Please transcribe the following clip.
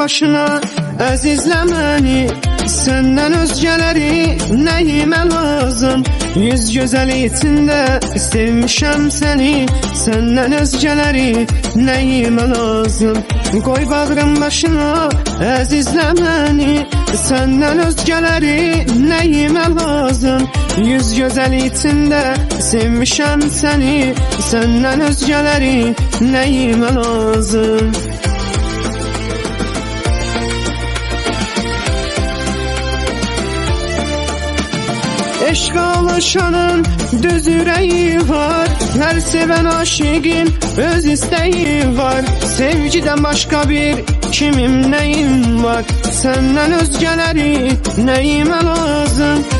başına, əzizləməni. Səndən özgələri nəyimə lazım? Yüz gözəl içində sevmişəm səni. Səndən özgələri nəyimə lazım? Qoy bağrım başına, əzizləməni. Səndən özgələri nəyimə lazım? Yüz gözəl içində sevmişəm səni. Səndən özgələri nəyimə lazım? Eşq alışanın düz ürəyi var, hər sevən aşiqin öz istəyi var. Sevgidən başqa bir kimim nəyim var? Səndən özgələri nəyimə lazım?